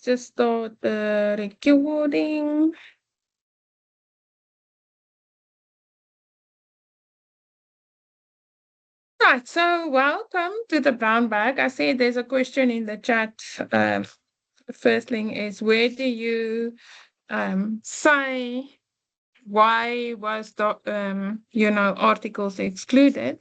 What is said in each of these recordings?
just start the recording. Right, so welcome to the brown bag. I see there's a question in the chat. The first thing is, where do you say why was the articles excluded?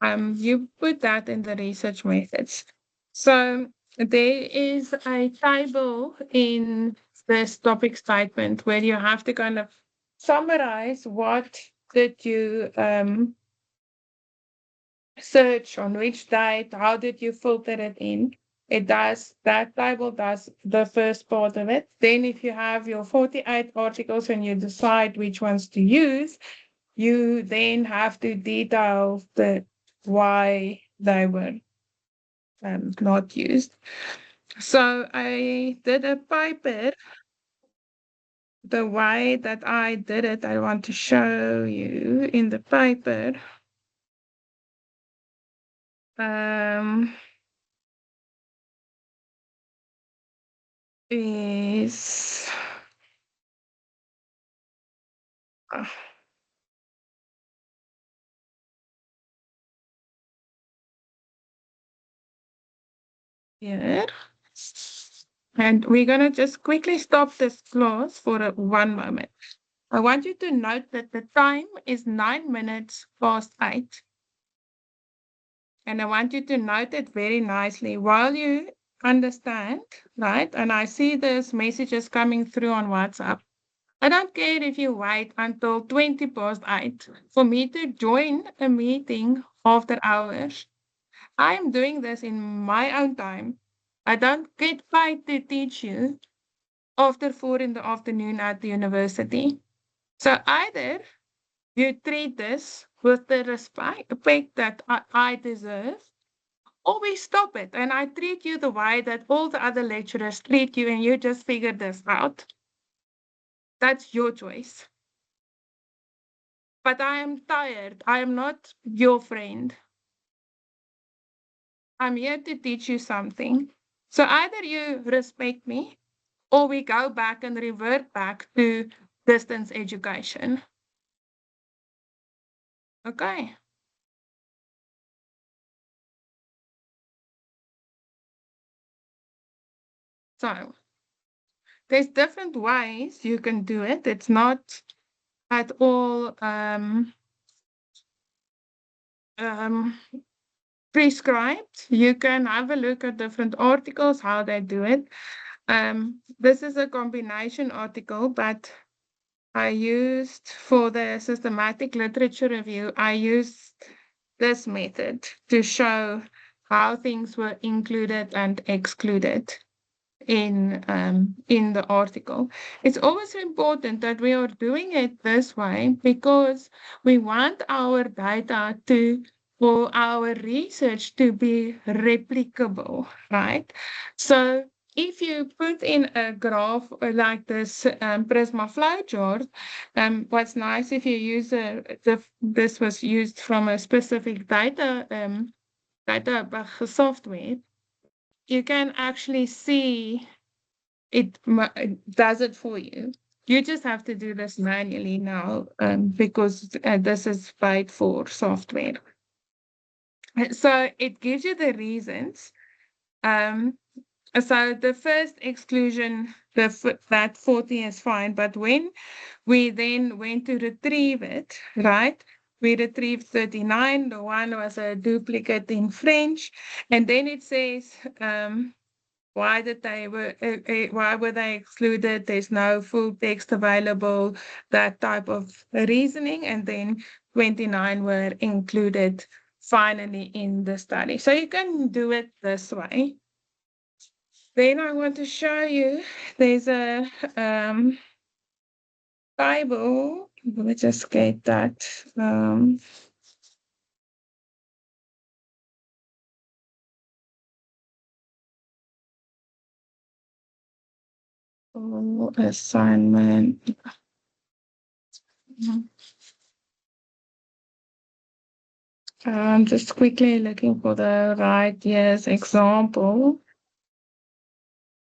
You put that in the research methods. So there is a table in this topic statement where you have to kind of summarize what did you search, on which date, how did you filter it in. That table does the first part of it. Then if you have your 48 articles and you decide which ones to use, you then have to detail why they were not used. So I did a paper. The way that I did it, I want to show you in the paper. Is here. And we're going to just quickly stop this class for one moment. I want you to note that the time is 9 minutes past 8. And I want you to note it very nicely while you understand, right? And I see this messages coming through on WhatsApp. I don't care if you wait until 20 past 8 for me to join a meeting after hours. I'm doing this in my own time. I don't get paid to teach you after 4 in the afternoon at the university. So either you treat this with the respect that I deserve, or we stop it and I treat you the way that all the other lecturers treat you and you just figure this out. That's your choice. But I am tired. I am not your friend. I'm here to teach you something. So either you respect me or we go back and revert back to distance education. Okay. So there's different ways you can do it. It's not at all prescribed. You can have a look at different articles, how they do it. This is a combination article, but I used for the systematic literature review, I used this method to show how things were included and excluded in the article. It's always important that we are doing it this way because we want our data to or our research to be replicable, right? So if you put in a graph like this Prisma flowchart, what's nice if you use this was used from a specific data software, you can actually see it does it for you. You just have to do this manually now because this is paid for software. So it gives you the reasons. Um, so the first exclusion, that 40 is fine, but when we then went to retrieve it, right? We retrieved 39. The one was a duplicate in French, and then it says why were they excluded? There's no full text available, that type of reasoning, and then 29 were included finally in the study. So you can do it this way. Then I want to show you there's a Bible. Let me just get that. Assignment. I'm just quickly looking for the right year's example.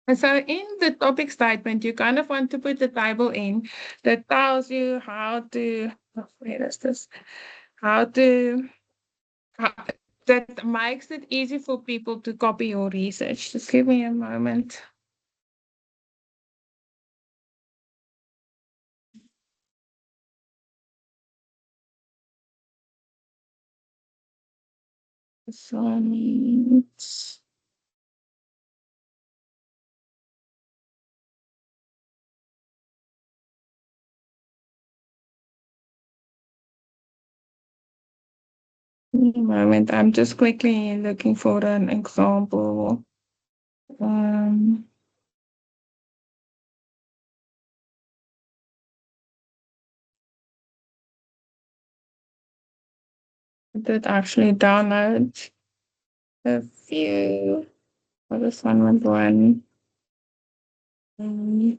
And so in the topic statement, you kind of want to put the table in that tells you how to, where is this? How to, how, that makes it easy for people to copy your research. Just give me a moment. Assignments. Moment, I'm just quickly looking for an example. Um, I did actually download a few for this one. Um,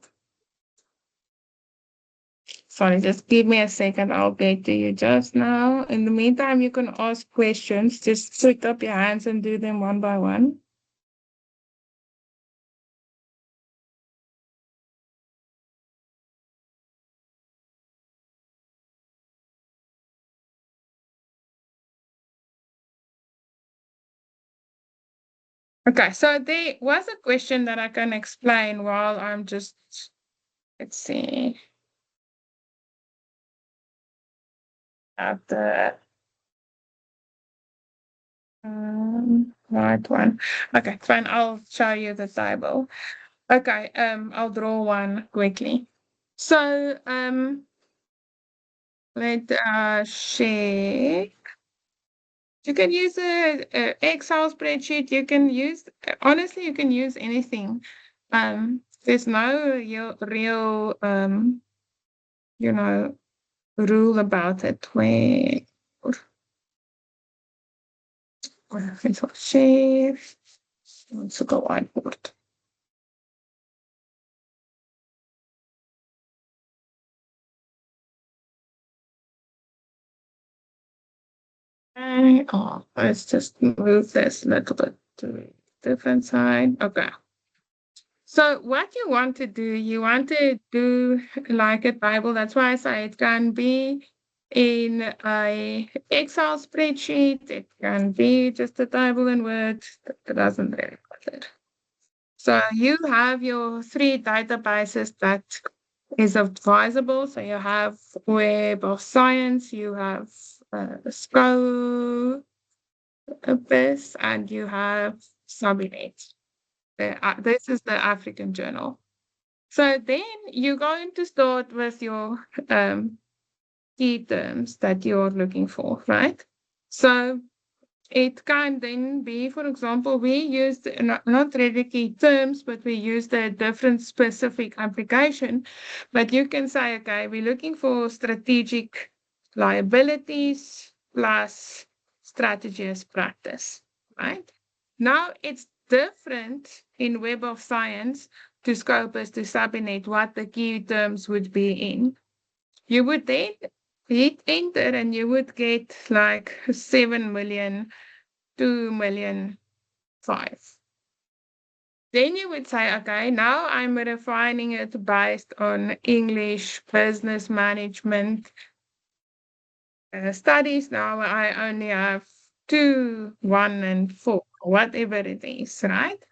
Sorry, just give me a second. I'll get to you just now. In the meantime, you can ask questions. Just put up your hands and do them one by one. Okay, so there was a question that I can explain while I'm just, let's see, at the right one. Okay, fine. I'll show you the table. Okay, I'll draw one quickly. So, let share. You can use a Excel spreadsheet. You can use, honestly, you can use anything. There's no real you know, rule about it where it's all share. Let's go whiteboard. Okay. Oh, let's just move this a little bit to a different side. Okay. So what you want to do, you want to do like a table. That's why I say it can be in a Excel spreadsheet. It can be just a table in Word. That doesn't really matter. So you have your three databases that is advisable. So you have Web of Science, you have Scopus, and you have Sabinet. This is the African Journal. So then you're going to start with your key terms that you're looking for, right? So it can then be, for example, we used not really key terms, but we used a different specific application. But you can say, okay, we're looking for strategic liabilities plus strategy as practice, right? Now it's different in Web of Science to Scopus to Sabinet what the key terms would be in. You would then hit enter and you would get like 7 million 2,000,005. Then you would say, okay, now I'm refining it based on English business management studies. Now I only have 2, 1, and 4, whatever it is, right?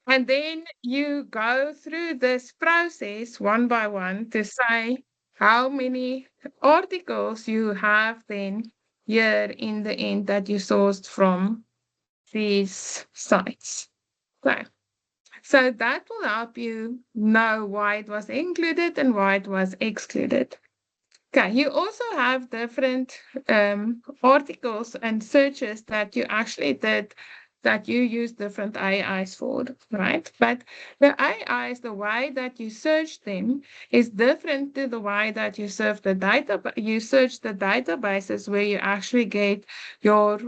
And then you go through this process one by one to say how many articles you have then here in the end that you sourced from these sites. Okay. So that will help you know why it was included and why it was excluded. Okay, you also have different articles and searches that you actually did that you use different AIs for, right? But the AIs, the way that you search them is different to the way that you search the data. You search the databases where you actually get your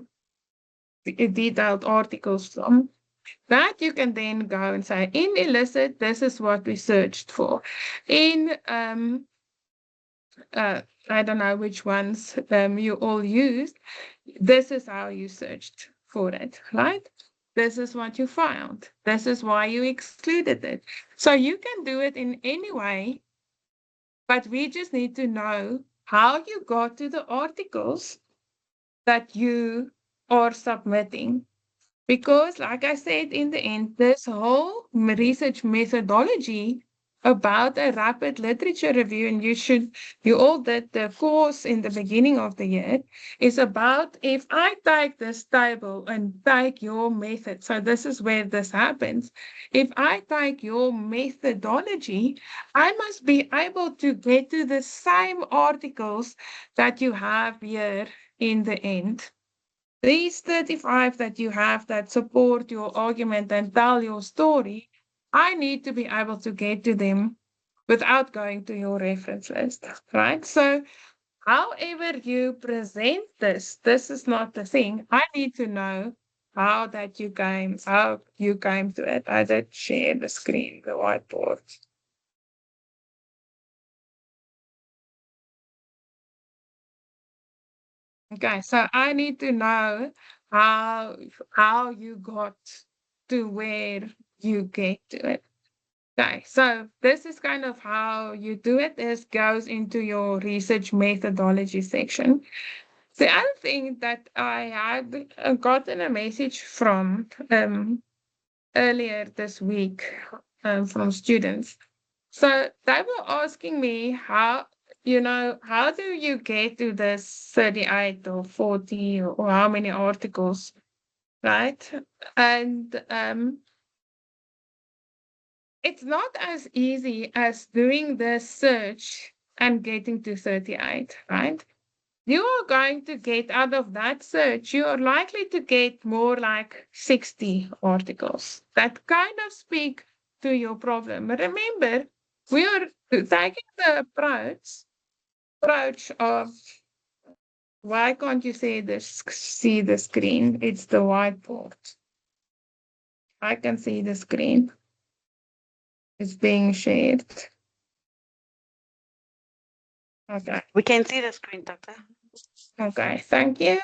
detailed articles from. That you can then go and say, in illicit, this is what we searched for. In, I don't know which ones you all used, this is how you searched for it, right? This is what you found. This is why you excluded it. So you can do it in any way, but we just need to know how you got to the articles that you are submitting. Because, like I said, in the end, this whole research methodology about a rapid literature review, and you all did the course in the beginning of the year, is about if I take this table and take your method. So, this is where this happens. If I take your methodology, I must be able to get to the same articles that you have here in the end. These 35 that you have that support your argument and tell your story, I need to be able to get to them without going to your reference list, right? So, however you present this is not the thing. I need to know how you came to it. I did share the screen, the whiteboard. Okay, so I need to know how you got to where you get to it. Okay, so this is kind of how you do it. This goes into your research methodology section. The other thing that I had gotten a message from earlier this week from students. So they were asking me how do you get to this 38 or 40 or how many articles, right? And it's not as easy as doing the search and getting to 38, right? You are going to get out of that search, you are likely to get more like 60 articles that kind of speak to your problem. Remember, we are taking the approach of why can't you see the screen? It's the whiteboard. I can see the screen. It's being shared. Okay. We can see the screen, Doctor. Okay, thank you.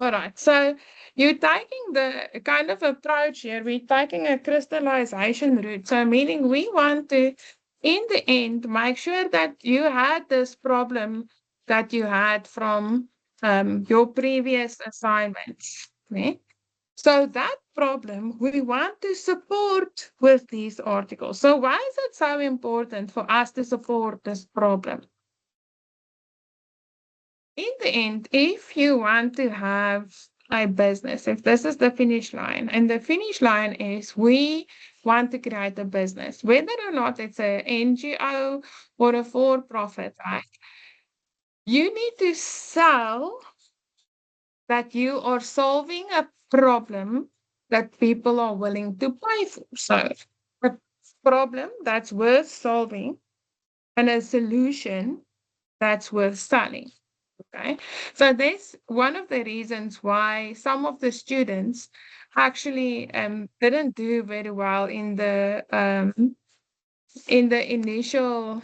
All right, so you're taking the kind of approach here, we're taking a crystallization route. So, meaning we want to, in the end, make sure that you had this problem that you had from your previous assignments. Okay? So, that problem we want to support with these articles. So, why is it so important for us to support this problem? In the end, if you want to have a business, if this is the finish line, and the finish line is we want to create a business, whether or not it's a NGO or a for-profit, right? You need to sell that you are solving a problem that people are willing to pay for. So a problem that's worth solving and a solution that's worth selling. Okay, so that's one of the reasons why some of the students actually didn't do very well in the initial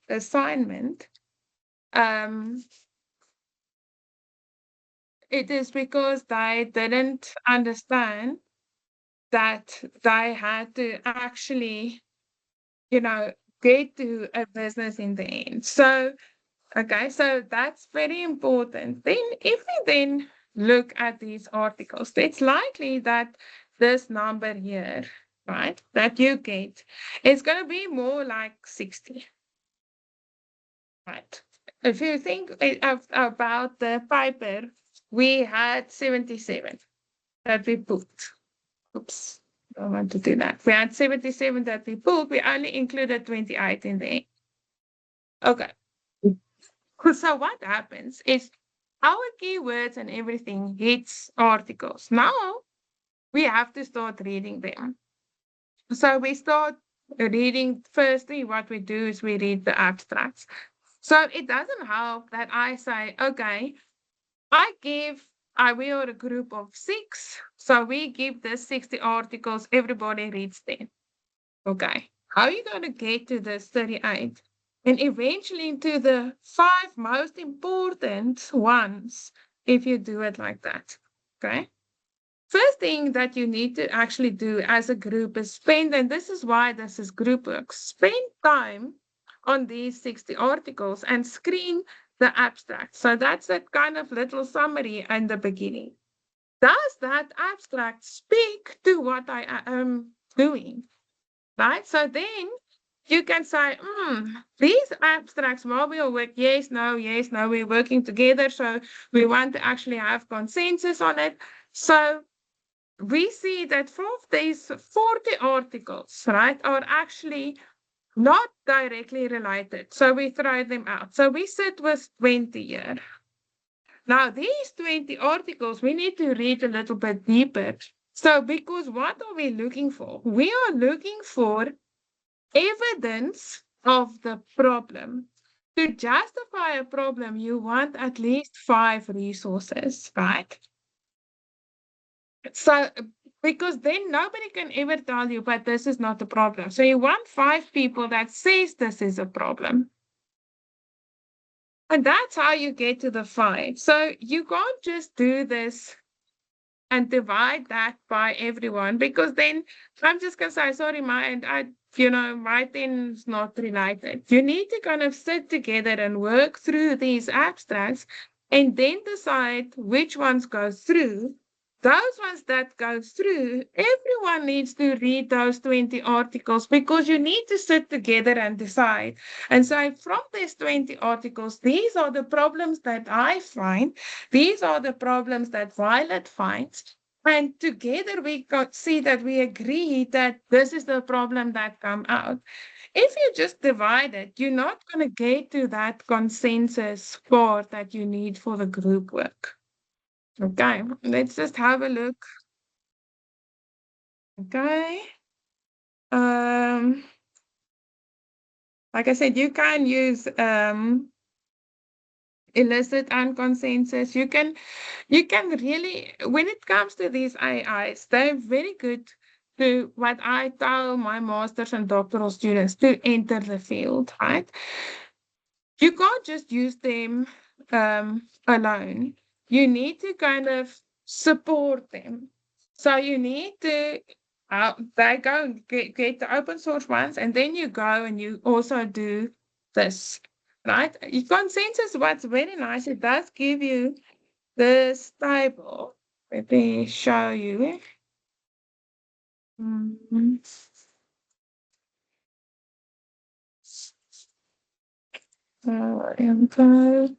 assignment. Um, it is because they didn't understand that they had to actually, you know, get to a business in the end. So okay, so that's very important. Then, if we then look at these articles, it's likely that this number here, right, that you get is going to be more like 60, right? If you think about the paper, we had 77 that we put. Oops, don't want to do that. We had 77 that we put. We only included 28 in the end. Okay. So what happens is our keywords and everything hits articles. Now we have to start reading them. So we start reading. Firstly, what we do is we read the abstracts. So it doesn't help that I say, okay, we are a group of 6. So we give the 60 articles, everybody reads them. Okay. How are you going to get to this 38? And eventually to the 5 most important ones if you do it like that. Okay. First thing that you need to actually do as a group is spend, and this is why this is group work, spend time on these 60 articles and screen the abstract. So that's that kind of little summary in the beginning. Does that abstract speak to what I am doing? Right? So then you can say, these abstracts, while we are working, yes, no, we're working together. So we want to actually have consensus on it. So we see that 4 of these 40 articles, right, are actually not directly related. So we throw them out. So we sit with 20 here. Now, these 20 articles, we need to read a little bit deeper. So, because what are we looking for? We are looking for evidence of the problem. To justify a problem, you want at least 5 resources, right? So, because then nobody can ever tell you, but this is not a problem. So you want 5 people that says this is a problem. And that's how you get to the 5. So you can't just do this and divide that by everyone, because then I'm just gonna say, sorry, my thing's not related. You need to kind of sit together and work through these abstracts and then decide which ones go through. Those ones that go through, everyone needs to read those 20 articles, because you need to sit together and decide. And so from these 20 articles, these are the problems that I find. These are the problems that Violet finds. And together we got see that we agree that this is the problem that come out. If you just divide it, you're not going to get to that consensus part that you need for the group work. Okay, let's just have a look. Okay. Like I said, you can use illicit and consensus. You can really, when it comes to these AIs, they're very good to what I tell my master's and doctoral students to enter the field, right? You can't just use them alone. You need to kind of support them. So you need to, they go and get the open source ones, and then you go and you also do this, right? Your consensus, what's very nice, it does give you this table. Let me show you. Mhm. Info.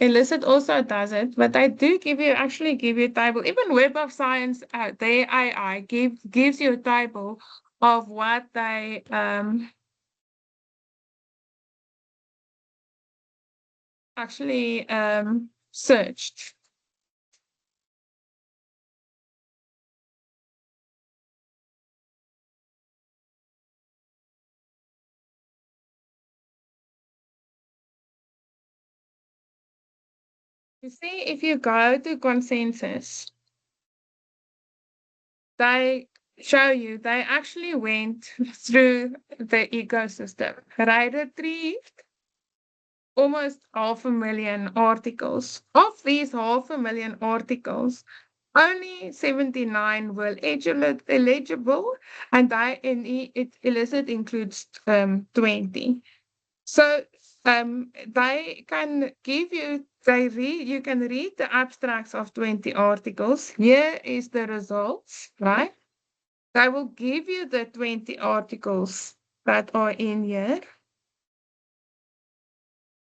Illicit also does it, but I do actually give you a table. Even Web of Science, their AI gives you a table of what they actually searched. You see, if you go to consensus, they show you they actually went through the ecosystem. They retrieved almost 500,000 articles. Of these 500,000 articles, only 79 were eligible, and illicit includes 20. So they can give you, you can read the abstracts of 20 articles. Here is the results, right? They will give you the 20 articles that are in here.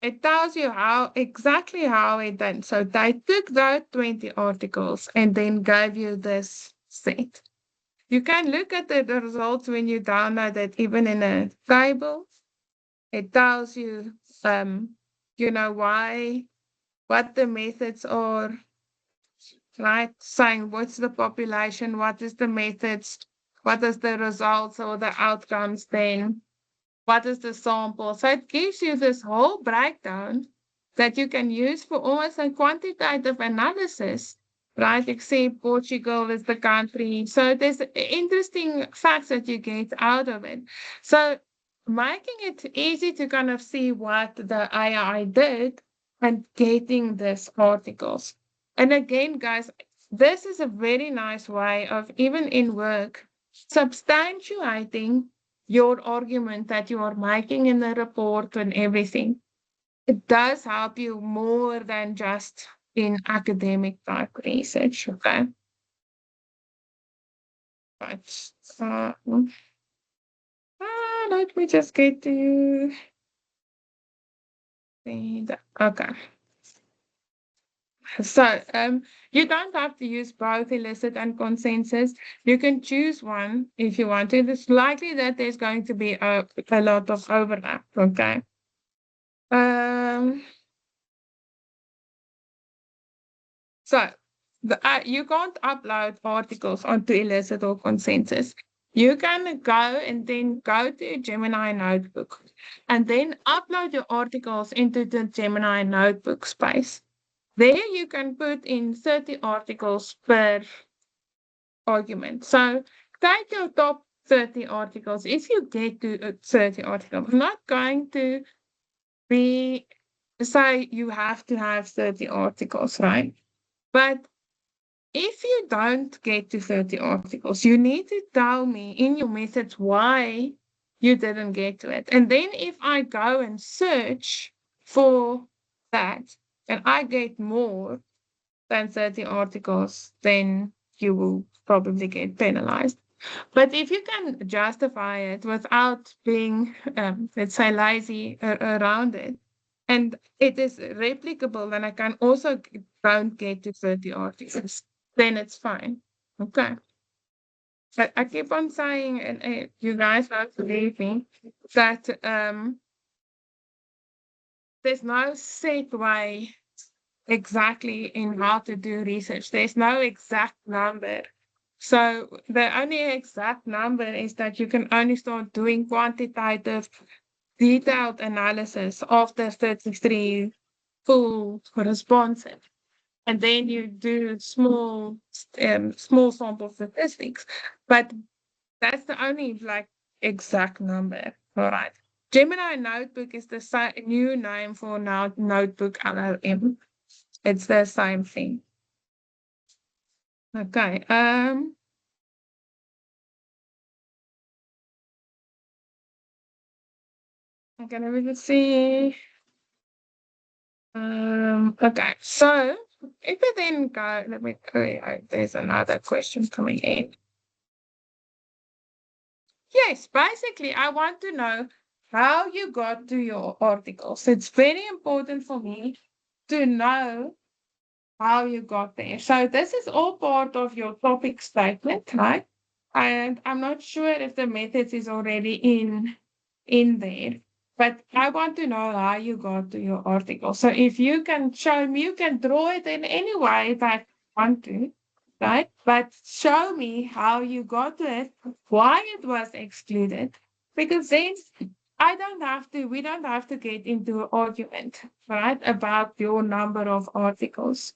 It tells you exactly how it done. So they took those 20 articles and then gave you this set. You can look at the results when you download it, even in a table. It tells you, what the methods are, right? Saying what's the population, what is the methods, what is the results or the outcomes then, what is the sample. So it gives you this whole breakdown that you can use for almost a quantitative analysis, right? Except Portugal is the country. So there's interesting facts that you get out of it. So making it easy to kind of see what the AI did and getting these articles. And again, guys, this is a very nice way of, even in work, substantiating your argument that you are making in the report and everything. It does help you more than just in academic type research, okay? But let me just get to okay. So you don't have to use both illicit and consensus. You can choose one if you want to. It's likely that there's going to be a lot of overlap, okay? Um, so you can't upload articles onto illicit or consensus. You can go and then go to Gemini Notebook and then upload your articles into the Gemini Notebook space. There you can put in 30 articles per argument. So take your top 30 articles. If you get to 30 articles, I'm not going to be say you have to have 30 articles, right? But if you don't get to 30 articles, you need to tell me in your methods why you didn't get to it. And then if I go and search for that and I get more than 30 articles, then you will probably get penalized. But if you can justify it without being, let's say, lazy around it, and it is replicable, then I can also don't get to 30 articles, then it's fine. Okay. But I keep on saying, and you guys won't believe me, that there's no set way exactly in how to do research. There's no exact number. So the only exact number is that you can only start doing quantitative, detailed analysis of the 33 full responses. And then you do small sample statistics. But that's the only like exact number. All right. Gemini Notebook is the new name for now Notebook LLM. It's the same thing. Okay. Okay, let me just see. Okay, so if we then go, let me, there's another question coming in. Yes, basically, I want to know how you got to your articles. It's very important for me to know how you got there. So this is all part of your topic statement, right? And I'm not sure if the methods is already in there, but I want to know how you got to your article. So if you can show me, you can draw it in any way that you want to, right? But show me how you got to it, why it was excluded, because then we don't have to get into an argument, right, about your number of articles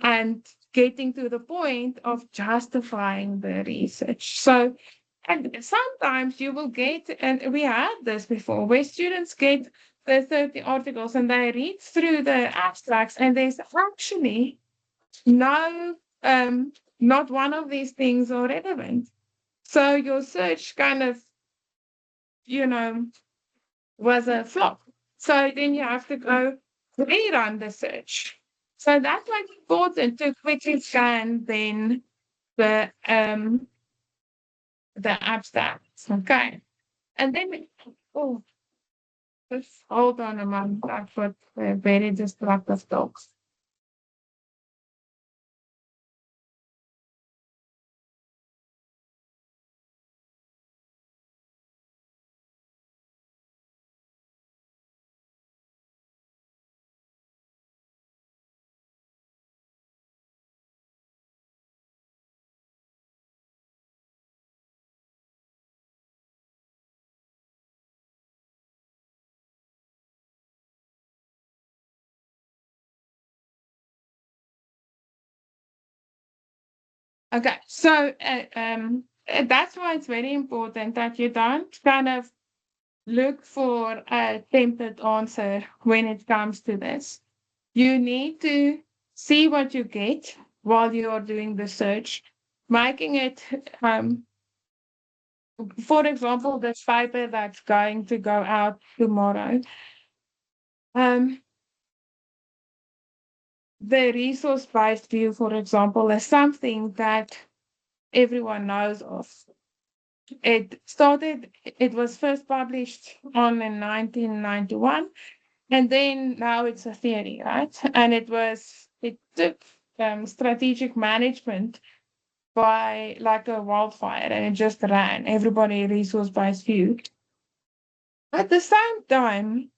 and getting to the point of justifying the research. So, and sometimes you will get, and we had this before, where students get the 30 articles and they read through the abstracts, and there's actually no, not one of these things are relevant. So your search kind of, you know, was a flop. So then you have to go rerun the search. So that's why it's important to quickly scan then the abstracts. Okay. And then oh, just hold on a moment. I've got very destructive dogs. Okay, so that's why it's very important that you don't kind of look for a template answer when it comes to this. You need to see what you get while you are doing the search, making it, for example, the paper that's going to go out tomorrow. Um, the resource-based view, for example, is something that everyone knows of. It was first published in 1991, and then now it's a theory, right? And it took strategic management by like a wildfire, and it just ran. Everybody resource-based view. At the same time,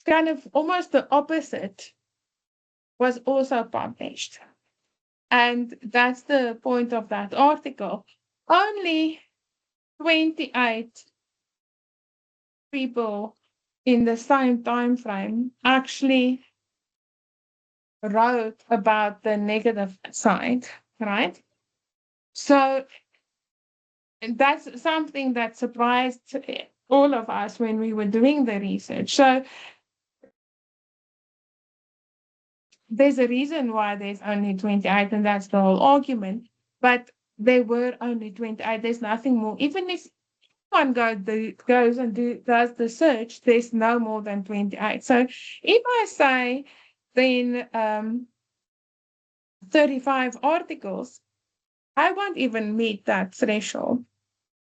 kind of almost the opposite was also published. And that's the point of that article. Only 28 people in the same time frame actually wrote about the negative side, right? So that's something that surprised all of us when we were doing the research. So there's a reason why there's only 28, and that's the whole argument. But there were only 28. There's nothing more. Even if one goes and does the search, there's no more than 28. So if I say then 35 articles, I won't even meet that threshold.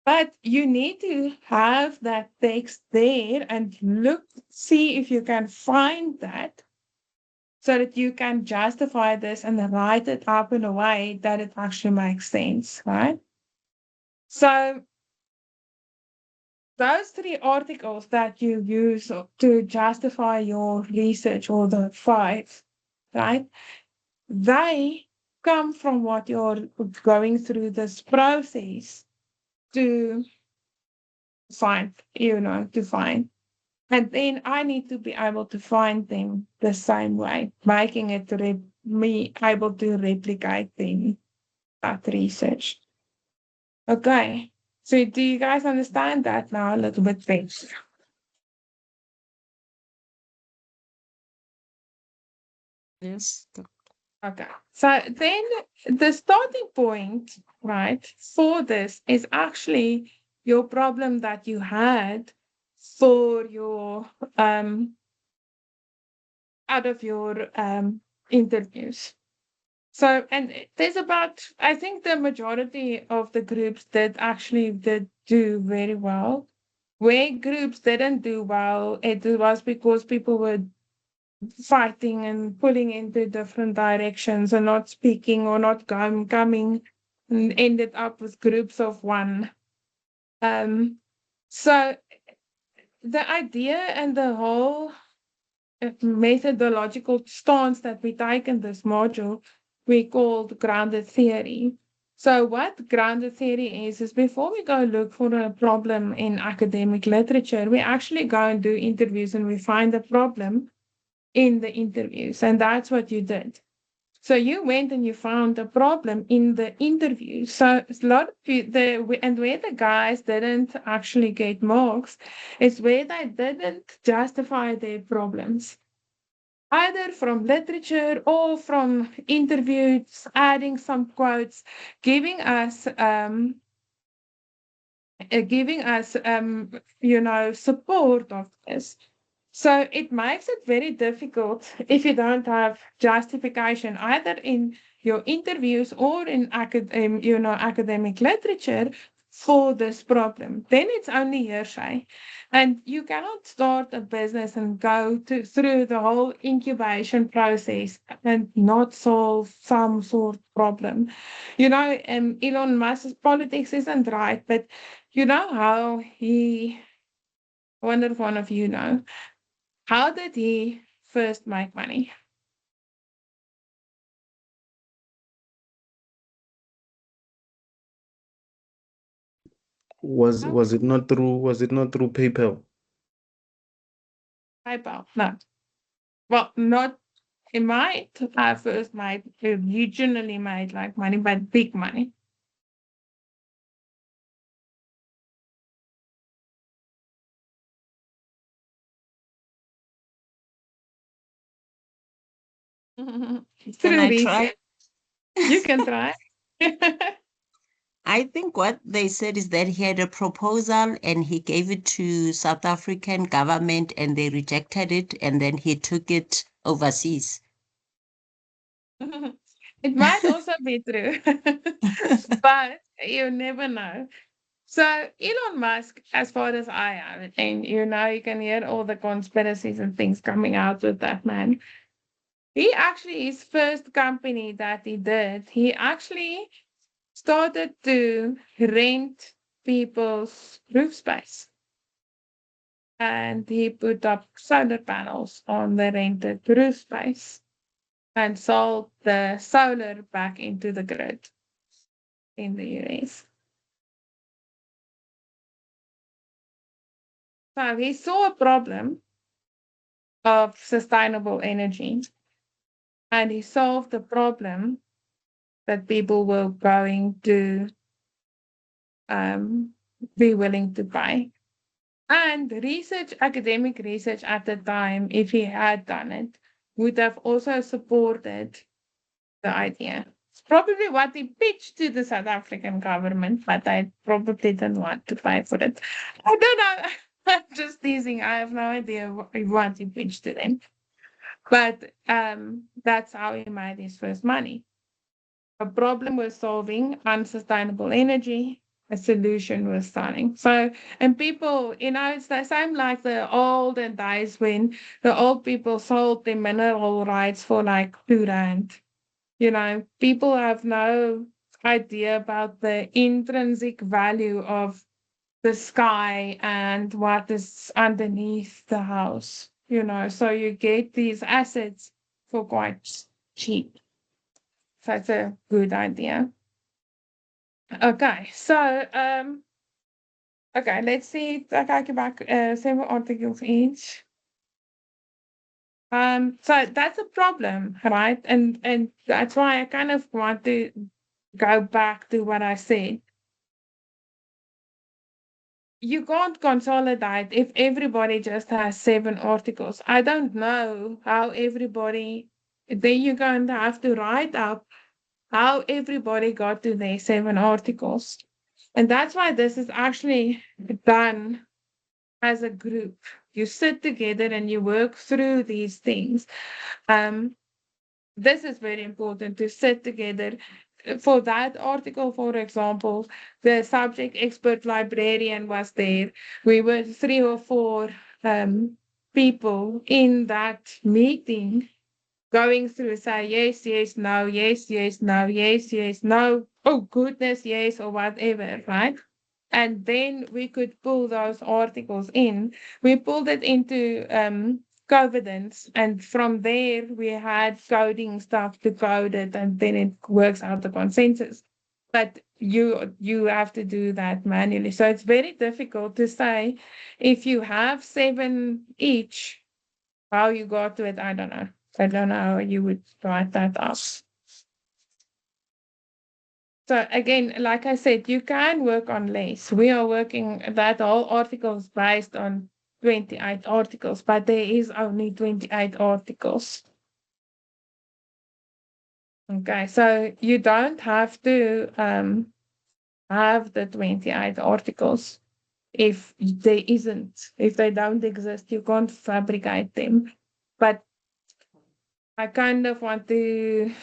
But you need to have that text there and see if you can find that so that you can justify this and write it up in a way that it actually makes sense, right? So those three articles that you use to justify your research, or the five, right? They come from what you're going through this process to find. And then I need to be able to find them the same way, making it me able to replicate them, that research. Okay. So do you guys understand that now a little bit better? Yes. Okay. So then the starting point, right, for this is actually your problem that you had for your out of your interviews. So, and there's about, I think the majority of the groups that actually did do very well. Where groups didn't do well, it was because people were fighting and pulling into different directions and not speaking or not coming, and ended up with groups of one. Um, so the idea and the whole methodological stance that we take in this module, we called grounded theory. So what grounded theory is before we go look for a problem in academic literature, we actually go and do interviews and we find a problem in the interviews. And that's what you did. So you went and you found a problem in the interview. So a lot of and where the guys didn't actually get marks is where they didn't justify their problems, either from literature or from interviews, adding some quotes, giving us support of this. So it makes it very difficult if you don't have justification either in your interviews or in academic literature for this problem. Then it's only hearsay. And you cannot start a business and through the whole incubation process and not solve some sort of problem. Elon Musk's politics isn't right, but you know how I wonder if one of you know, how did he first make money? How? Was it not through PayPal? PayPal? No. Well, not, he might have first made, originally made like money, but big money. Can Through I try? research. You can try. I think what they said is that he had a proposal and he gave it to South African government and they rejected it and then he took it overseas. It might also be true, but you never know. So Elon Musk, as far as I am, and you can hear all the conspiracies and things coming out with that man. He actually, his first company that he did, he actually started to rent people's roof space. And he put up solar panels on the rented roof space and sold the solar back into the grid in the US. So he saw a problem of sustainable energy and he solved the problem that people were going to um, be willing to pay. And academic research at the time, if he had done it, would have also supported the idea. It's probably what he pitched to the South African government, but I probably didn't want to pay for it. I don't know. I'm just teasing. I have no idea what he pitched to them. But that's how he made his first money. A problem was solving unsustainable energy, a solution was starting. So, and people, it's the same like the olden days when the old people sold their mineral rights for like 2 rand. People have no idea about the intrinsic value of the sky and what is underneath the house, so you get these assets for quite cheap. So it's a good idea. Okay, so okay, let's see. I can go back several articles each. So that's a problem, right? And that's why I kind of want to go back to what I said. You can't consolidate if everybody just has 7 articles. I don't know how everybody, then you're going to have to write up how everybody got to their 7 articles. And that's why this is actually done as a group. You sit together and you work through these things. Um, this is very important to sit together. For that article, for example, the subject expert librarian was there. We were 3 or 4 people in that meeting going through, say yes, yes, no, yes, yes, no, yes, yes, no, oh goodness, yes, or whatever, right? And then we could pull those articles in. We pulled it into Covidence, and from there we had coding stuff to code it, and then it works out the consensus. But you have to do that manually. So it's very difficult to say if you have 7 each, how you got to it, I don't know. I don't know how you would write that up. So again, like I said, you can work on less. We are working that whole article is based on 28 articles, but there is only 28 articles. Okay, so you don't have to have the 28 articles if if they don't exist, you can't fabricate them. But I kind of want to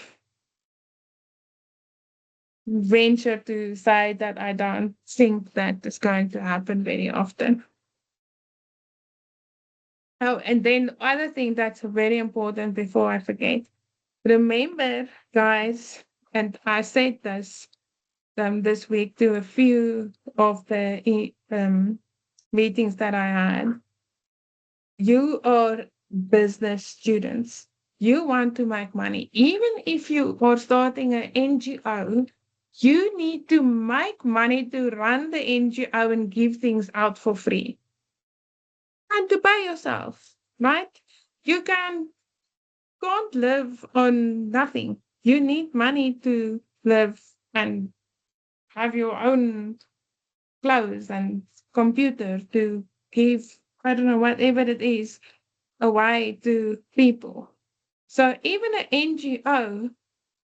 venture to say that I don't think that is going to happen very often. Oh, and then other thing that's very important before I forget, remember, guys, and I said this week to a few of the meetings that I had. You are business students. You want to make money. Even if you are starting an NGO, you need to make money to run the NGO and give things out for free and to pay yourself, right? You can't live on nothing. You need money to live and have your own clothes and computer to give, I don't know, whatever it is, away to people. So even an NGO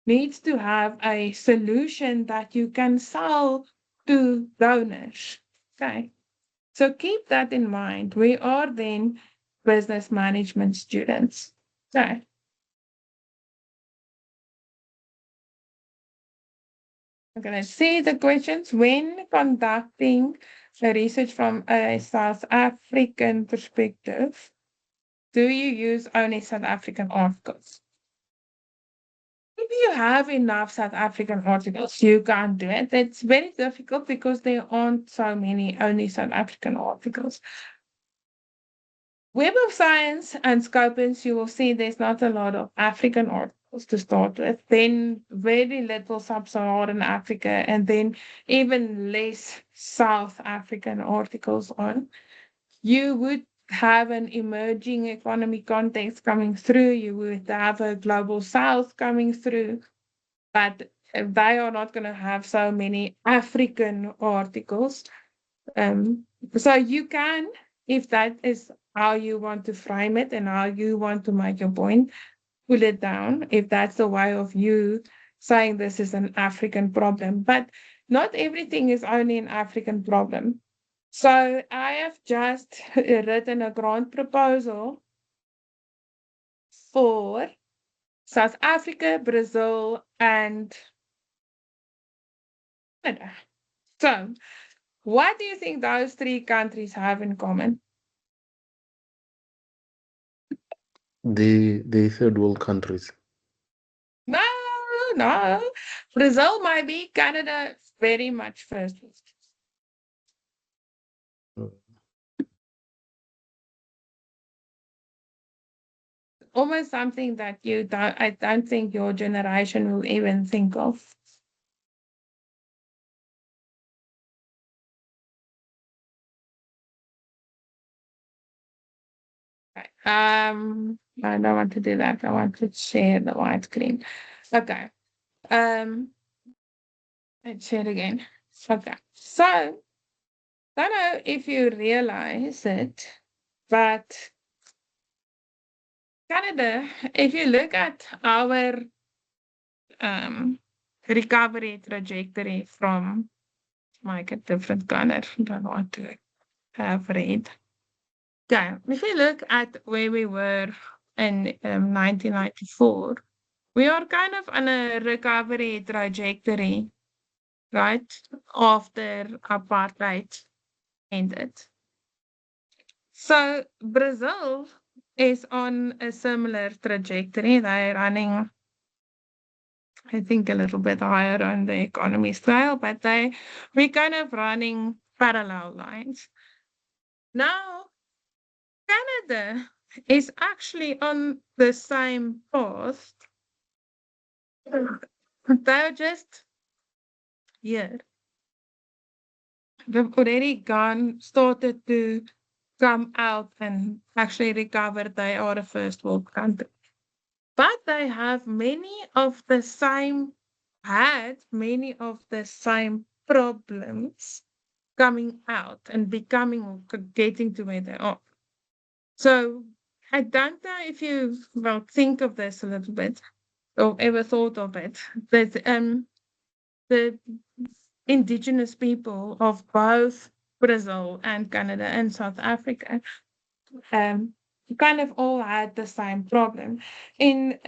needs to have a solution that you can sell to donors. Okay. So keep that in mind. We are then business management students. Okay. Okay, let's see the questions. When conducting the research from a South African perspective, do you use only South African articles? If you have enough South African articles, you can't do it. It's very difficult because there aren't so many only South African articles. Web of Science and Scopus, you will see there's not a lot of African articles to start with, then very little sub-Saharan Africa, and then even less South African articles on. You would have an emerging economy context coming through, you would have a global South coming through, but they are not going to have so many African articles. So you can, if that is how you want to frame it and how you want to make your point, pull it down, if that's the way of you saying this is an African problem. But not everything is only an African problem. So I have just written a grant proposal for South Africa, Brazil, and Canada. So what do you think those three countries have in common? The third world countries. No, no. Brazil might be, Canada very much first. Almost something that I don't think your generation will even think of. Okay. I don't want to do that. I want to share the white screen. Okay. Let's share again. Okay. So, I don't know if you realize it, but Canada, if you look at our recovery trajectory from like a different color, don't want to have red. Okay, if we look at where we were in 1994, we are kind of on a recovery trajectory, right? After apartheid ended. So Brazil is on a similar trajectory. They're running, I think, a little bit higher on the economy scale, but we're kind of running parallel lines. Now, Canada is actually on the same path. They're just here. They've already started to come out and actually recover. They are a first world country. But they have many of the same problems coming out and getting to where they are. So I don't know if you think of this a little bit or ever thought of it. That the indigenous people of both Brazil and Canada and South Africa kind of all had the same problem. In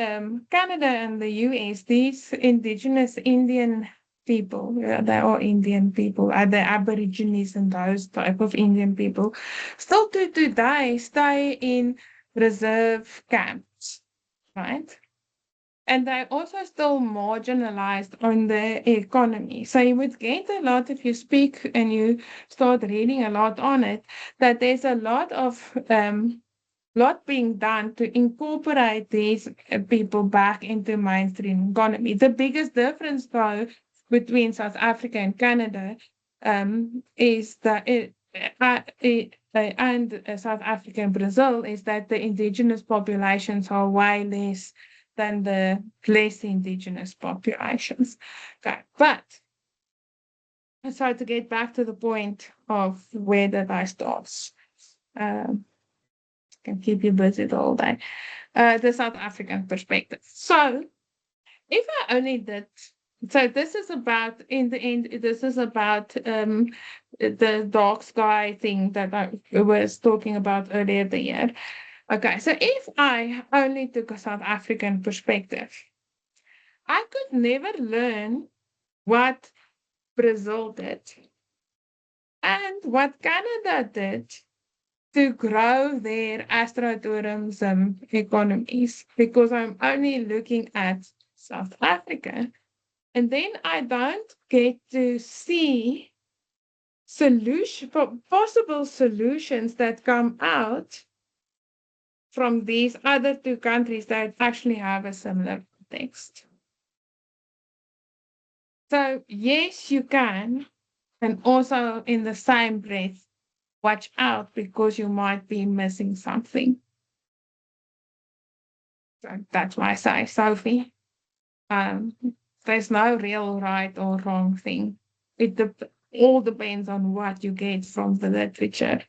Canada and the US, these indigenous Indian people, they are Indian people, the Aborigines and those type of Indian people, still to today stay in reserve camps, right? And they're also still marginalized on the economy. So you would get a lot if you speak and you start reading a lot on it, that there's a lot being done to incorporate these people back into mainstream economy. The biggest difference, though, between South Africa and Canada is that South Africa and Brazil is that the indigenous populations are way less than the less indigenous populations. Okay, but so to get back to the point of where did I start? can keep you busy the whole day. The South African perspective. So if I only did, so this is about, in the end, this is about the dark sky thing that I was talking about earlier the year. Okay, so if I only took a South African perspective, I could never learn what Brazil did and what Canada did to grow their astrotourism economies, because I'm only looking at South Africa. And then I don't get to see possible solutions that come out from these other two countries that actually have a similar context. So yes, you can, and also in the same breath, watch out because you might be missing something. So that's why I say, Sophie, um, there's no real right or wrong thing. All depends on what you get from the literature.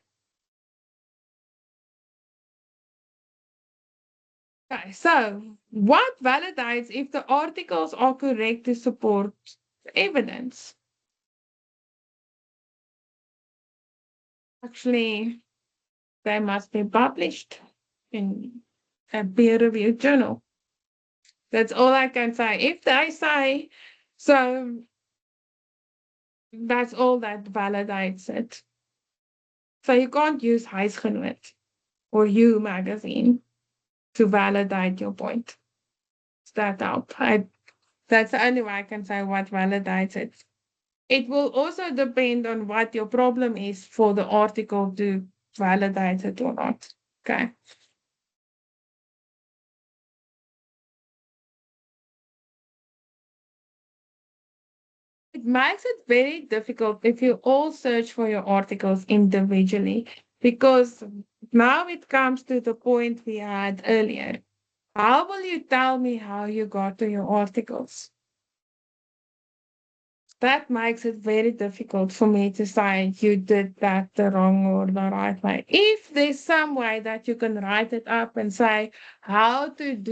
Okay, so what validates if the articles are correct to support evidence? Actually, they must be published in a peer-reviewed journal. That's all I can say. If they say so, that's all that validates it. So you can't use Huisgenoot or You magazine to validate your point. Does that help? That's the only way I can say what validates it. It will also depend on what your problem is for the article to validate it or not. Okay. It makes it very difficult if you all search for your articles individually, because now it comes to the point we had earlier. How will you tell me how you got to your articles? That makes it very difficult for me to say you did that the wrong or the right way. If there's some way that you can write it up and say how did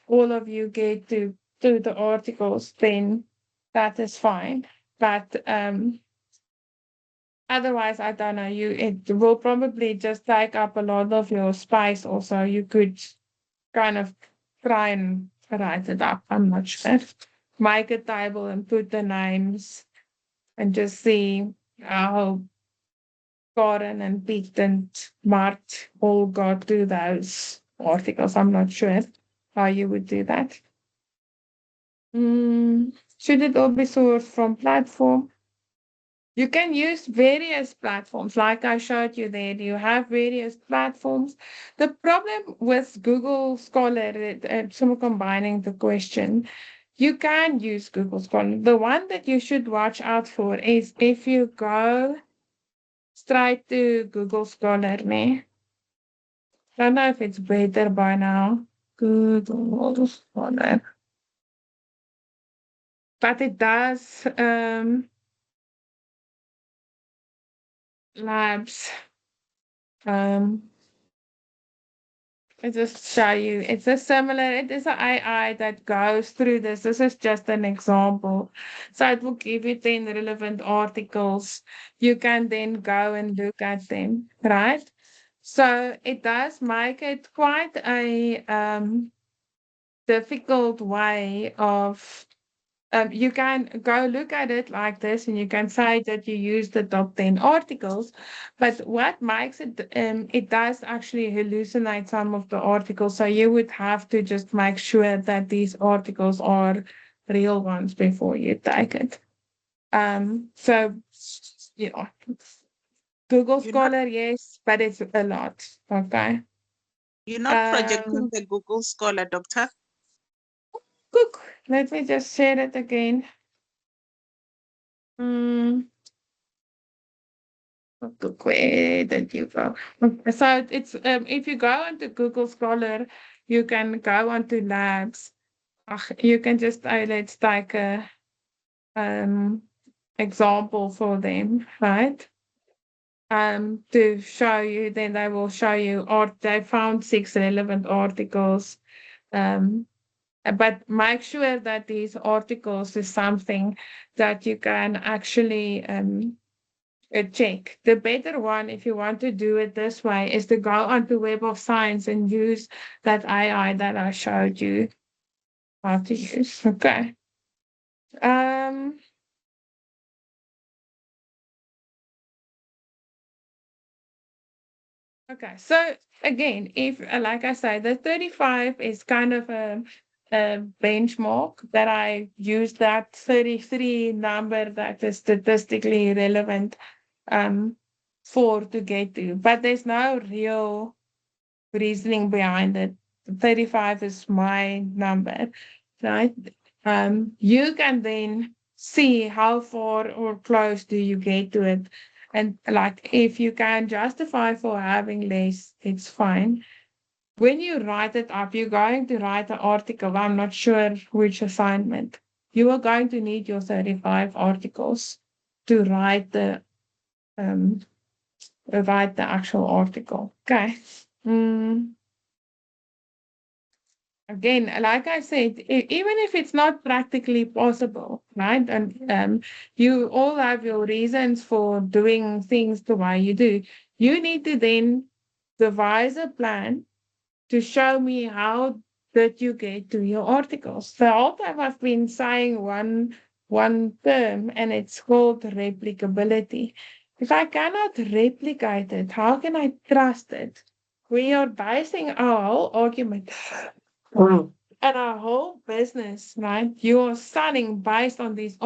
all of you get to the articles, then that is fine. But otherwise, I don't know, it will probably just take up a lot of your space also. You could kind of try and write it up. I'm not sure. Make a table and put the names and just see how Karen and Pete and Mart all got to those articles. I'm not sure how you would do that. Should it all be sourced from platform? You can use various platforms, like I showed you there. You have various platforms. The problem with Google Scholar, so combining the question, you can use Google Scholar. The one that you should watch out for is if you go straight to Google Scholar, ne? I don't know if it's better by now. Google Scholar. But it does labs. I just show you. It's a similar, it is an AI that goes through this. This is just an example. So it will give you 10 relevant articles. You can then go and look at them, right? So it does make it quite a difficult way of you can go look at it like this and you can say that you use the top 10 articles, but what makes it, it does actually hallucinate some of the articles. So you would have to just make sure that these articles are real ones before you take it. So, you know, Google You're not, Scholar, yes, but it's a lot. Okay. you're not projecting Um, the Google Scholar, Doctor. Cook, let me just share it again. Look, where did you go? Okay, so it's if you go onto Google Scholar, you can go onto labs. You can just let's take a example for them, right? to show you, then they will show you, or they found 6 relevant articles. But make sure that these articles is something that you can actually check. The better one, if you want to do it this way, is to go onto Web of Science and use that AI that I showed you how to use. Okay. Um, okay. So again, if like I said, the 35 is kind of a benchmark that I use, that 33 number that is statistically relevant for to get to. But there's no real reasoning behind it. 35 is my number, right? You can then see how far or close do you get to it. And like if you can justify for having less, it's fine. When you write it up, you're going to write an article. I'm not sure which assignment. You are going to need your 35 articles to um write the actual article. Okay. Mm. Again, like I said, even if it's not practically possible, right? And you all have your reasons for doing things the way you do. You need to then devise a plan to show me how did you get to your articles. The whole time I've been saying one term, and it's called replicability. If I cannot replicate it, how can I trust it? We are basing our whole argument and our whole business, right? You are selling based on these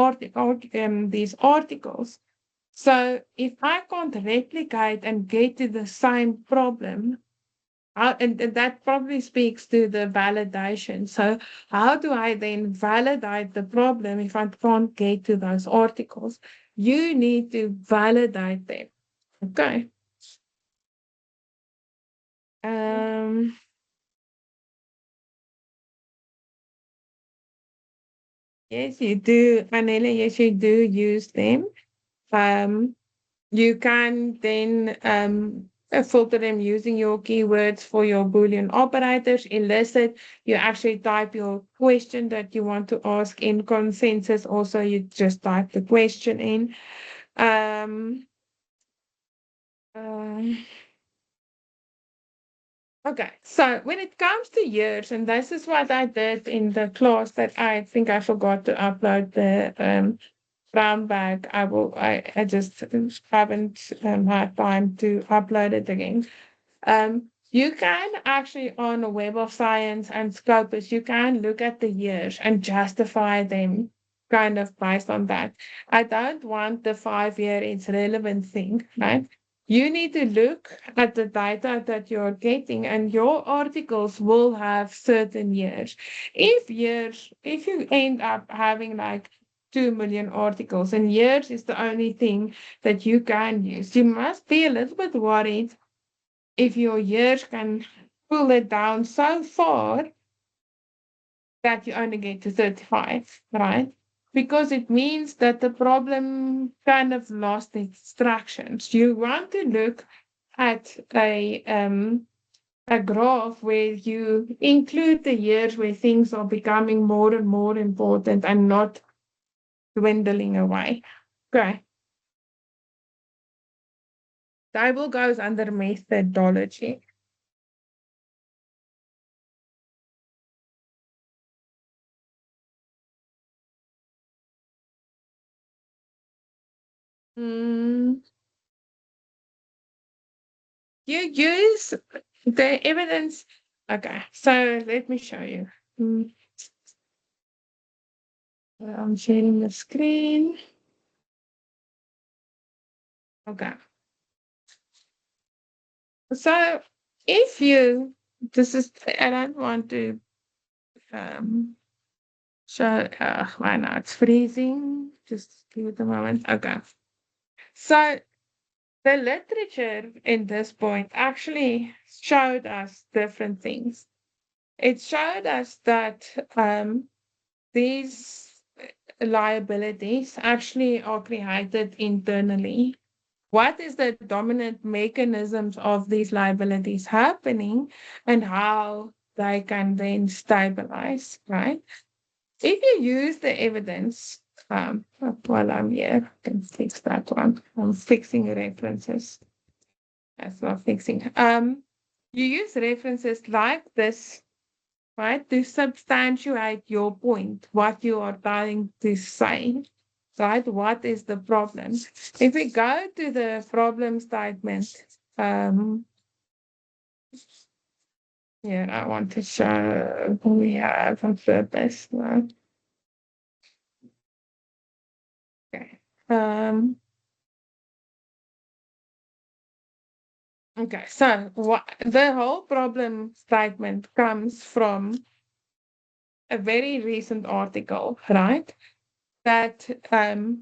articles. So if I can't replicate and get to the same problem, and that probably speaks to the validation. So how do I then validate the problem if I can't get to those articles? You need to validate them. Okay. Um, yes, you do, Anela. Yes, you do use them. Um, you can then filter them using your keywords for your Boolean operators. Illicit, you actually type your question that you want to ask. In consensus, also, you just type the question in. Um, uh, okay, so when it comes to years, and this is what I did in the class that I think I forgot to upload the brown bag. I just haven't had time to upload it again. You can actually on a Web of Science and Scopus, you can look at the years and justify them kind of based on that. I don't want the 5 year is relevant thing, right? You need to look at the data that you're getting, and your articles will have certain years. If you end up having like 2 million articles and years is the only thing that you can use, you must be a little bit worried if your years can pull it down so far that you only get to 35, right? Because it means that the problem kind of lost its tractions. You want to look at a graph where you include the years where things are becoming more and more important and not dwindling away. Okay. Table goes under methodology. Mm, you use the evidence. Okay, so let me show you. Mm, I'm sharing the screen. Okay. So if you, this is, I don't want to show, why not? It's freezing. Just give it a moment. Okay. So the literature in this point actually showed us different things. It showed us that these liabilities actually are created internally. what is the dominant mechanisms of these liabilities happening and how they can then stabilize, right? If you use the evidence, while I'm here, I can fix that one. I'm fixing references. That's not fixing. You use references like this, right, to substantiate your point, what you are trying to say, right? What is the problem? If we go to the problem statement, here I want to show we have on purpose, right? Okay. Okay, so what the whole problem statement comes from a very recent article, right? That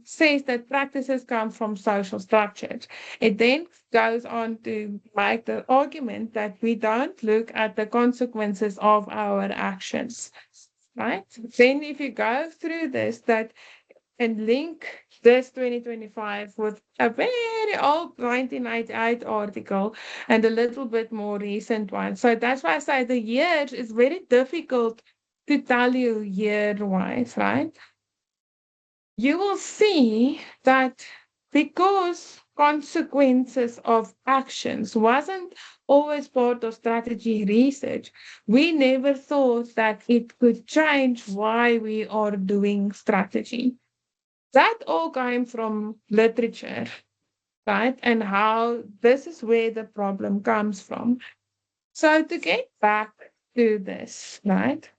says that practices come from social structures. It then goes on to make the argument that we don't look at the consequences of our actions, right? Then if you go through this, that and link this 2025 with a very old 1998 article and a little bit more recent one. So that's why I say the years is very difficult to tell you year-wise, right? You will see that because consequences of actions wasn't always part of strategy research, we never thought that it could change why we are doing strategy. That all came from literature, right? And how this is where the problem comes from. So to get back to this, right?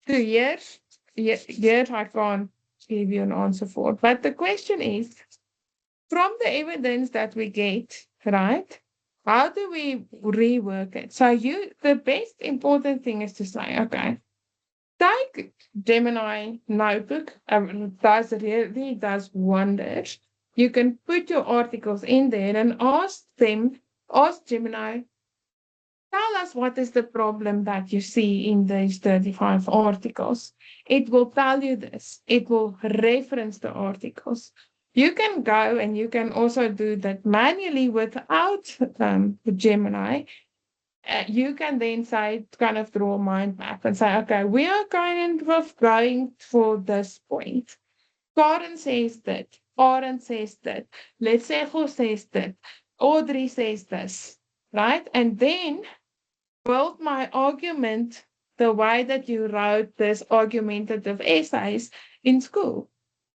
2 years, years I can't give you an answer for. But the question is, from the evidence that we get, right? How do we rework it? So the best important thing is to say, okay, take Gemini Notebook, does wonders. You can put your articles in there and ask Gemini, tell us what is the problem that you see in these 35 articles. It will tell you this. It will reference the articles. You can go and you can also do that manually without Gemini. You can then say, kind of draw a mind map and say, okay, we are kind of going for this point. Karen says that, Aaron says that, Letsego says that, Audrey says this, right? And then build my argument the way that you wrote this argumentative essays in school,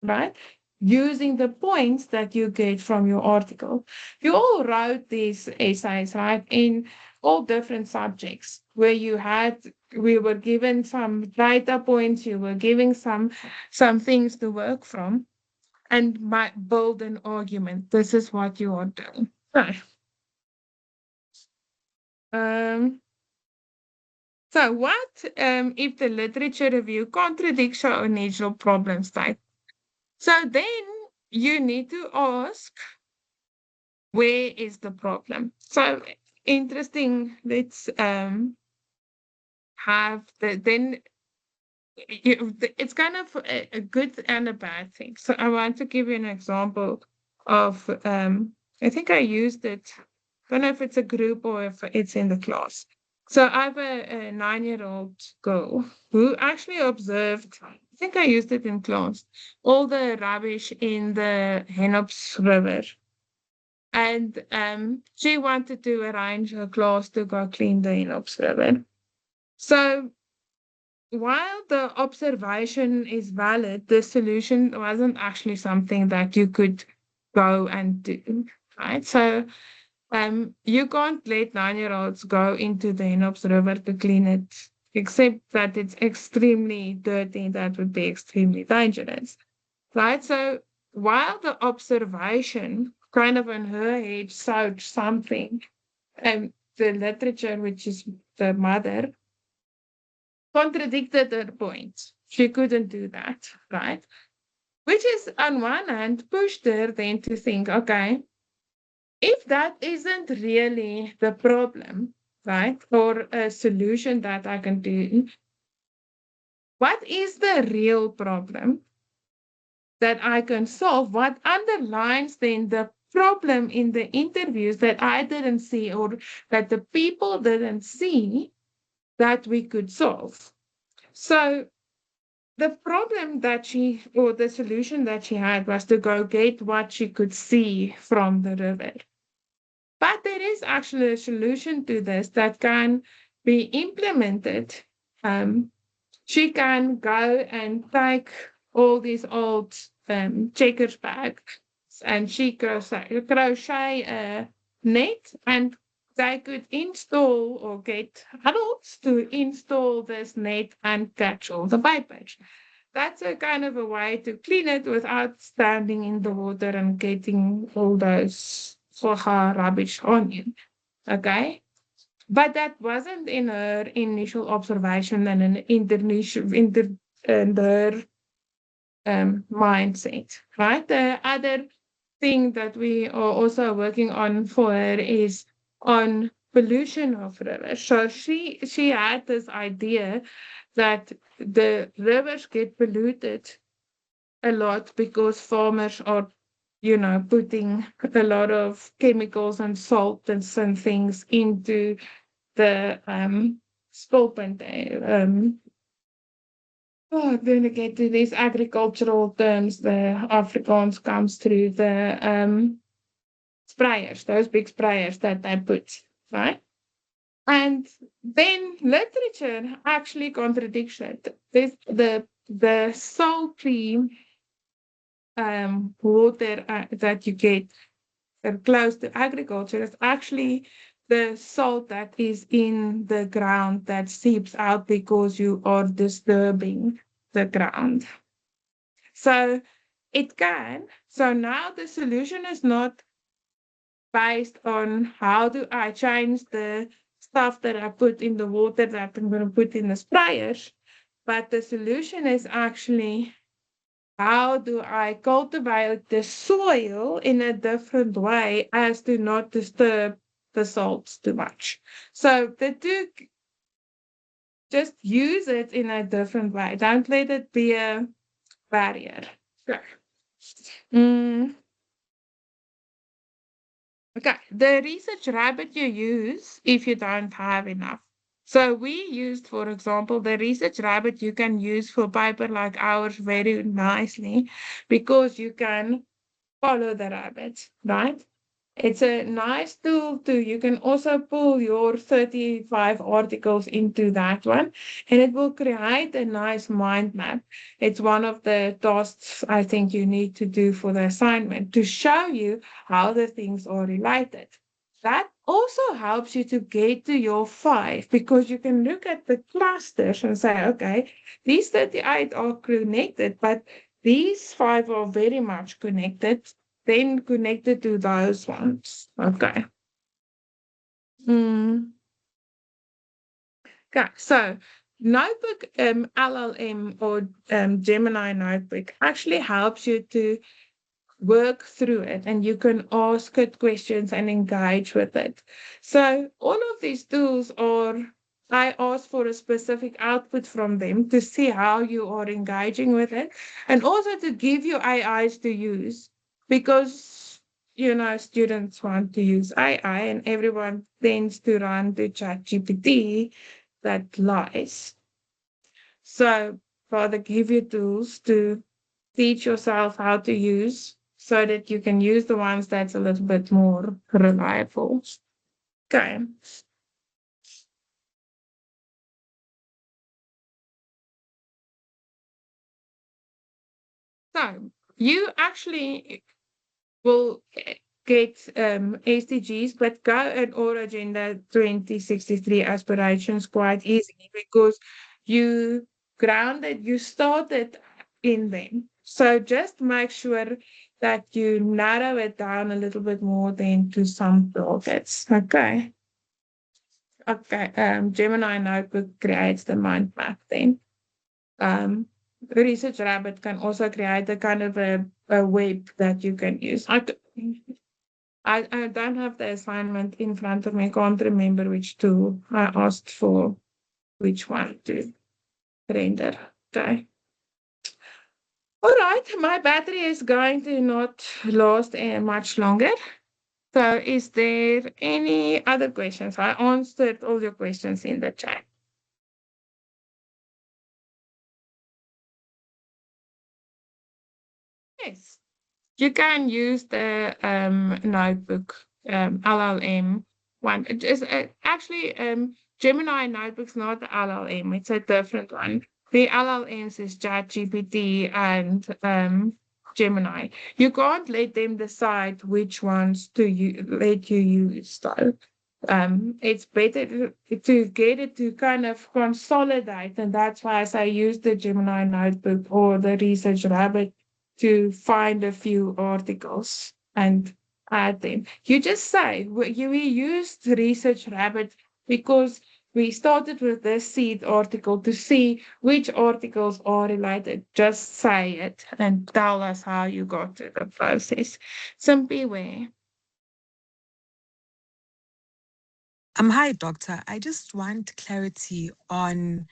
right? Using the points that you get from your article. You all wrote these essays, right, in all different subjects where we were given some data points, you were giving some things to work from and might build an argument. This is what you are doing. Right. So what if the literature review contradicts your original problem state? So then you need to ask, where is the problem? So interesting, let's have then it's kind of a good and a bad thing. So I want to give you an example of I think I used it. I don't know if it's a group or if it's in the class. So I have a 9-year-old girl who actually observed, I think I used it in class, all the rubbish in the Henops River. And she wanted to arrange her class to go clean the Henops River. So while the observation is valid, the solution wasn't actually something that you could go and do, right? So you can't let 9-year-olds go into the Henops River to clean it, except that it's extremely dirty. That would be extremely dangerous, right? So while the observation kind of in her head showed something, the literature, which is the mother, contradicted her point. She couldn't do that, right? Which is, on one hand, pushed her then to think, okay, if that isn't really the problem, right, or a solution that I can do, what is the real problem that I can solve? What underlines then the problem in the interviews that I didn't see or that the people didn't see that we could solve. So the problem that or the solution that she had was to go get what she could see from the river. But there is actually a solution to this that can be implemented. She can go and take all these old checkers bags and she crochet a net, and they could install or get adults to install this net and catch all the vipers. That's a kind of a way to clean it without standing in the water and getting all those rubbish on you. Okay? But that wasn't in her initial observation and in her mindset, right? The other thing that we are also working on for her is on pollution of rivers. So she had this idea that the rivers get polluted a lot because farmers are, putting a lot of chemicals and salt and some things into the scope and then I get to these agricultural terms, the Afrikaans comes through the sprayers, those big sprayers that they put, right? And then literature actually contradicts it. The salty water that you get close to agriculture is actually the salt that is in the ground that seeps out because you are disturbing the ground. So it can. So now the solution is not based on how do I change the stuff that I put in the water that I'm going to put in the sprayers, but the solution is actually how do I cultivate the soil in a different way as to not disturb the salts too much. So the two, just use it in a different way. Don't let it be a barrier. Sure. Okay, the research rabbit you use if you don't have enough. So we used, for example, the research rabbit you can use for paper like ours very nicely because you can follow the rabbit, right? It's a nice tool too. You can also pull your 35 articles into that one, and it will create a nice mind map. It's one of the tasks I think you need to do for the assignment to show you how the things are related. That also helps you to get to your 5 because you can look at the clusters and say, okay, these 38 are connected, but these 5 are very much connected, then connected to those ones. Okay. Okay, so Notebook LLM or Gemini Notebook actually helps you to work through it and you can ask it questions and engage with it. So all of these tools I ask for a specific output from them to see how you are engaging with it and also to give you AIs to use because, students want to use AI and everyone tends to run to ChatGPT that lies. So rather give you tools to teach yourself how to use so that you can use the ones that's a little bit more reliable. Okay. So you actually will get SDGs, but go and Our Agenda 2063 aspirations quite easily because you started in them. So just make sure that you narrow it down a little bit more than to some targets. Okay. Okay. Gemini Notebook creates the mind map then. Research Rabbit can also create a kind of a web that you can use. I don't have the assignment in front of me. I can't remember which tool I asked for which one to render. Okay. All right, my battery is going to not last much longer. So is there any other questions? I answered all your questions in the chat. Yes, you can use the notebook LLM one. It is actually Gemini notebook's not the LLM. It's a different one. The LLMs is ChatGPT and Gemini. You can't let them decide which ones let you use though. It's better to get it to kind of consolidate, and that's why I say use the Gemini notebook or the Research Rabbit to find a few articles and add them. You just say, we used Research Rabbit because we started with this seed article to see which articles are related. Just say it and tell us how you got to the process. Simply where. Hi, doctor. I just want clarity on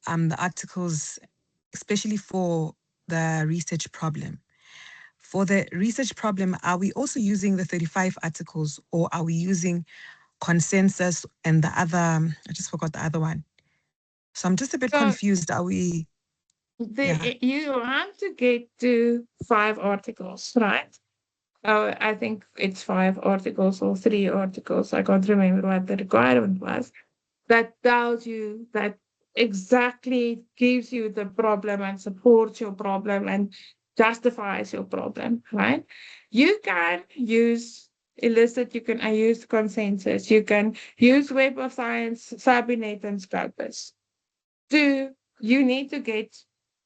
the articles, especially for the research problem. For the research problem, are we also using the 35 articles, or are we using consensus and the other? I just forgot the other one. So I'm just a bit So confused. Are we? you want to get to 5 articles, right? Oh, I think it's 5 articles or 3 articles. I can't remember what the requirement was. That tells you that exactly gives you the problem and supports your problem and justifies your problem, right? You can use illicit, you can use consensus, you can use Web of Science, Sabinet, and Scopus. You need to get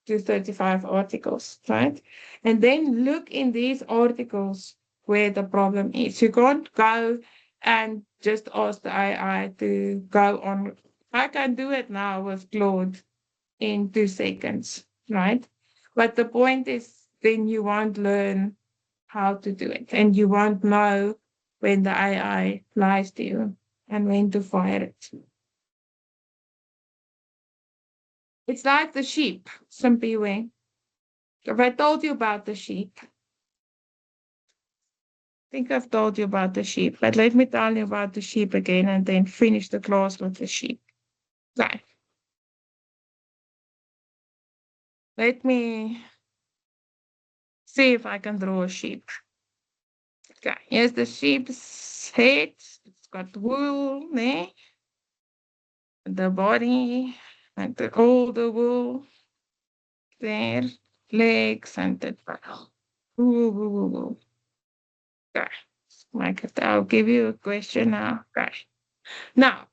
to 35 articles, right? And then look in these articles where the problem is. You can't go and just ask the AI to go on. I can do it now with Claude in 2 seconds, right? But the point is, then you won't learn how to do it, and you won't know when the AI lies to you and when to fire it. It's like the sheep, simply way. Have I told you about the sheep? I think I've told you about the sheep, but let me tell you about the sheep again and then finish the class with the sheep. Right. Let me see if I can draw a sheep. Okay, here's the sheep's head. It's got wool there. The body and all the wool there. Legs and the wool. Okay. I'll give you a question now. Okay. Now,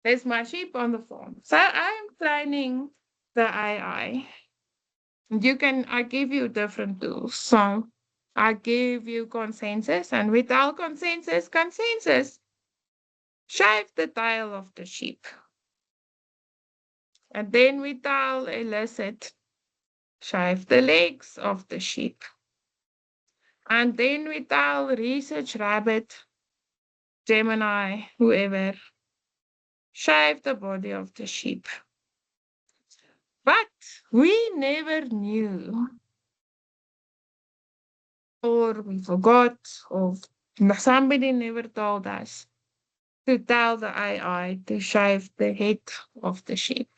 there's my sheep on the farm. So I'm training the AI. I give you different tools. So I give you consensus, and without consensus, shave the tail of the sheep. And then we tell illicit, shave the legs of the sheep. And then we tell Research Rabbit, Gemini, whoever, shave the body of the sheep. But we never knew, or we forgot, or somebody never told us to tell the AI to shave the head of the sheep.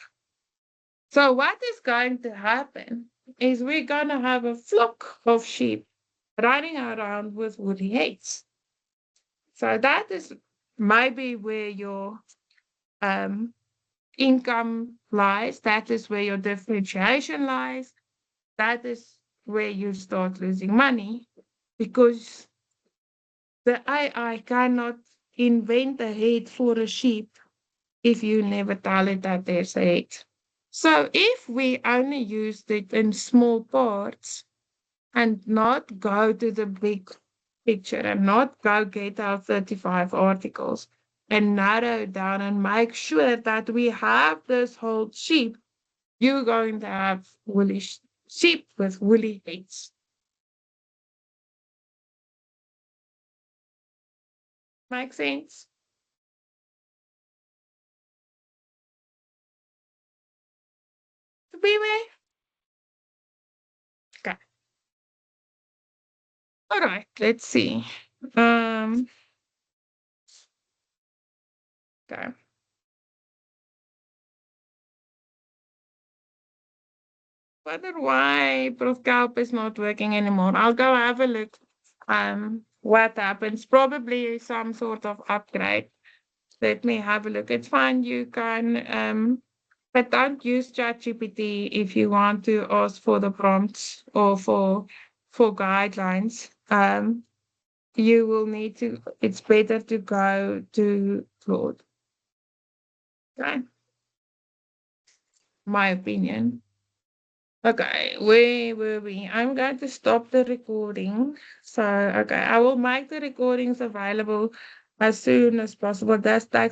So what is going to happen is we're going to have a flock of sheep running around with woolly heads. So that is maybe where your income lies. That is where your differentiation lies. That is where you start losing money, because the AI cannot invent a head for a sheep if you never tell it that there's a head. So if we only use it in small parts and not go to the big picture and not go get our 35 articles and narrow down and make sure that we have this whole sheep, you're going to have woolly sheep with woolly heads. Make sense? To be way? All right, let's see. Okay. Wonder why Prof. Kelp is not working anymore. I'll go have a look. What happens? Probably some sort of upgrade. Let me have a look. It's fine. You can but don't use ChatGPT if you want to ask for the prompts or for guidelines. You will need to. It's better to go to Claude. Okay. My opinion. Okay, where were we? I'm going to stop the recording. So, okay, I will make the recordings available as soon as possible. That takes